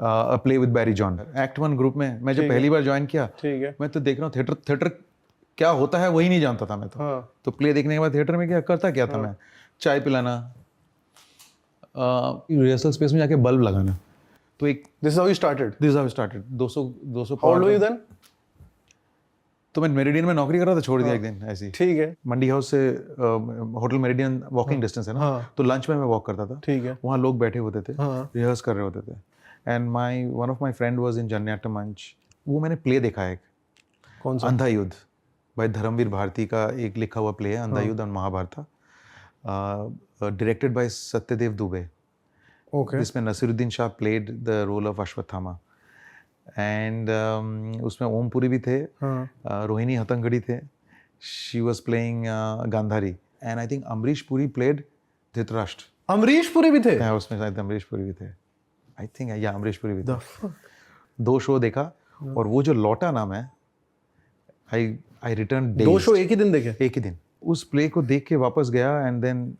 Play with Barry John. Act 1 group में मैं जब पहली बार ज्वाइन किया, ठीक है, मैं तो देख रहा हूँ थिएटर क्या होता है वही नहीं जानता था मैं तो। हाँ, तो प्ले देखने के बाद थिएटर में क्या करता क्या था, मैं चाय पिलाना, रिहर्सल स्पेस में जाके बल्ब लगाना। तो एक this is how you started. 200 how old were you then? तो मैं मेरिडियन में नौकरी कर रहा था, छोड़ दिया एक दिन ऐसे ही। ठीक है, मंडी हाउस से होटल मेरिडियन वॉकिंग डिस्टेंस है ना, हाँ, तो लंच में मैं वॉक करता था। ठीक है, वहाँ लोग बैठे होते थे, हाँ, रिहर्स कर रहे होते थे। And one of my friend was in Jananatya Manch. वो मैंने प्ले देखा है, कौन सा? अंधा युद्ध, भाई धर्मवीर भारती का एक लिखा हुआ प्ले है, अंधा युद्ध और Mahabharat, directed by Satyadev Dubey. Okay, जिसमें Naseeruddin Shah played the role of Ashwatthama. And उसमें ओम पुरी भी थे, रोहिणी हतंगड़ी थे, she was playing Gandhari, and I think Amrish Puri played Dhritarashtra. Amrish Puri भी थे उसमें शायद अमरीश पुरी भी थे, आई थिंक, या अमरीश पुरी भी थे। The fuck? 2 शो देखा, और वो जो लौटा ना मैं, आई रिटर्न 2 शो एक ही दिन देखे? एक ही दिन। उस प्ले को देख के वापस गया, and then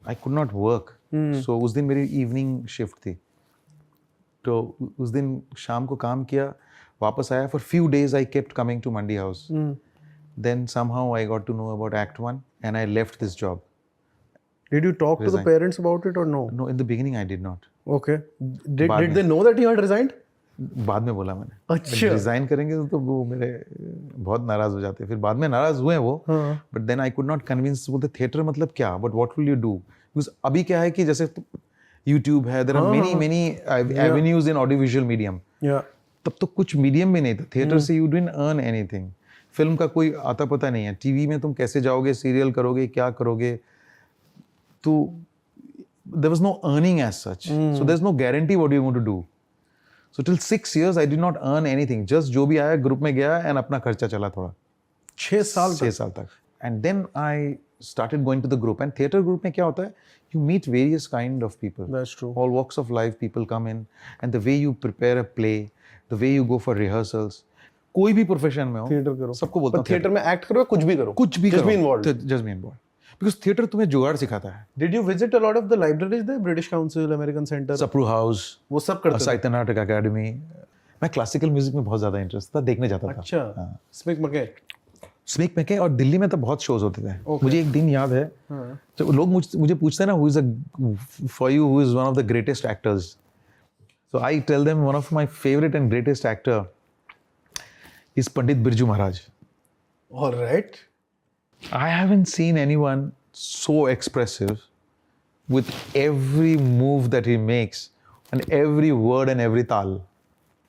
I could not work. So उस दिन मेरी इवनिंग शिफ्ट थी, तो उस दिन शाम को काम किया, वापस आया। For few days I kept coming to Mandi House. Then somehow I got to know about Act 1 and I left this job. Did you talk to the parents about it or no? No, in the beginning I did not. Okay. Did they know that you had resigned? बाद में बोला मैंने। अच्छा। Resign करेंगे तो वो मेरे बहुत नाराज हो जाते, फिर बाद में नाराज हुए वो, but then I could not convince. बोलते थिएटर मतलब क्या, but what will you do? Because अभी क्या है कि जैसे यूट्यूब है, there are many avenues in audio visual medium. तब तो कुछ मीडियम भी नहीं था, थिएटर से you didn't earn anything. Film का कोई आता पता नहीं है, टीवी में तुम कैसे जाओगे, सीरियल करोगे, क्या करोगे, तो there was no earning as such. So there's no guarantee what you're going to do. So till 6 years I did not earn anything. Just जो भी आया ग्रुप में गया and अपना खर्चा चला थोड़ा। 6 साल तक। And then I started going to the group. And theater group में क्या होता है? You meet various kind of people. That's true. All walks of life people come in, and the way you prepare a play, the way you go for rehearsals. कोई भी profession में हो, theatre करो, सबको बोलता हूँ थिएटर में act करो, कुछ भी करो, just be involved. Because theater तुम्हें जुगाड़ सिखाता है। Did you visit a lot of the libraries there? British Council, American Center, Sapru house, वो सब करते थे? साहित्य नाटक अकेडमी। मैं क्लासिकल म्यूजिक में बहुत ज्यादा इंटरेस्ट था, देखने जाता था। अच्छा, स्मिक मैके और दिल्ली में तो बहुत शोज होते थे। मुझे एक दिन याद है, जब लोग मुझे पूछते हैं ना, who is for you who is one of the greatest actors, so I tell them one of my favourite and greatest actor is Pandit Birju Maharaj. Alright. I haven't seen anyone so expressive with every move that he makes and every word and every ताल।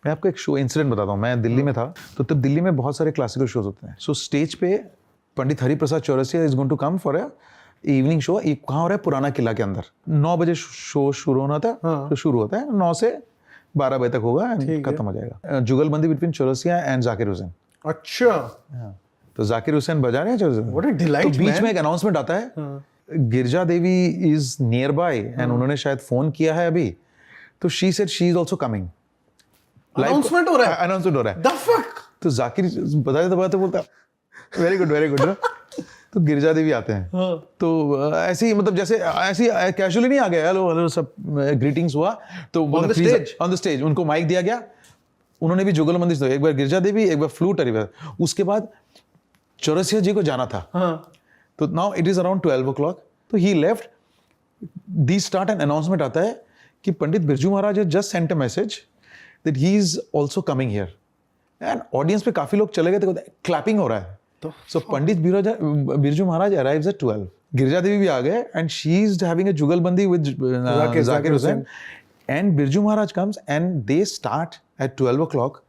मैं आपको एक show incident बताता हूँ। मैं दिल्ली में था, तो तब दिल्ली में बहुत सारे क्लासिकल शोज होते हैं। सो स्टेज पे Pandit Hariprasad Chaurasia is going to come for a evening show. कहाँ हो रहा है? पुराना किला के अंदर। 9 बजे शो शुरू होना था, तो शुरू होता है 9 से 12 बजे तक होगा, खत्म हो जाएगा। जुगलबंदी बिटवीन चौरसिया एंड जाकिर हुसैन। अच्छा। तो जाकिर हुसैन बजा रहे हैं, What a delight, तो बीच man. में एक अनाउंसमेंट आता है, गिरजा देवी इज नियर बाय, एंड उन्होंने शायद फोन किया है अभी, तो she said she is also coming. Announcement हो रहा है। The fuck? तो जाकिर बताते बोलता वेरी गुड। तो गिरजा देवी आते हैं, तो ऐसे ही मतलब जैसे ऐसी कैजुअली नहीं आ गया, हेलो सब ग्रीटिंग्स हुआ, तो ऑन द स्टेज उनको माइक दिया गया। उन्होंने भी जुगलबंदी, एक बार गिरजा देवी, एक बार फ्लूट, उसके बाद चौरसिया जी को जाना था। तो now it is around 12 o'clock, तो he left. The start an announcement आता है कि Pandit Birju Maharaj has just sent a message that he is also coming here, and audience पे काफी लोग चले गए थे, क्लैपिंग हो रहा है। So Pandit Birju Maharaj arrives at 12। Girija Devi भी आ गए, and she is having a jugalbandi with Zakir Hussain, and Birju Maharaj comes, and they start at 12 o'clock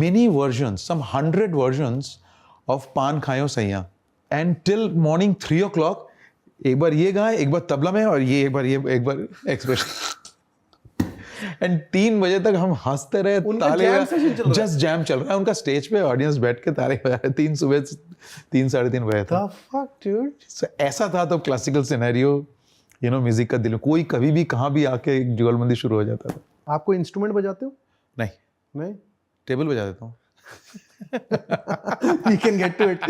many versions, some 100 versions of पान खायो सैया, and till morning 3 o'clock एक बार ये गाए, एक बार तबला में, और ये एक बार एक्सप्रेशन, एंड 3 बजे तक हम हंसते रहे, ताले, जस्ट जैम चल रहा है उनका स्टेज पे, ऑडियंस बैठ के ताले बजा रहे। 3 सुबह 3 साढ़े 3 बजे था। So, ऐसा था तो क्लासिकल सिनेरियो, म्यूजिक का दिल, कोई कभी भी कहाँ भी आके जुगलबंदी शुरू हो जाता था। आपको इंस्ट्रूमेंट बजाते हो? नहीं, टेबल बजा देता हूँ। We can get to it.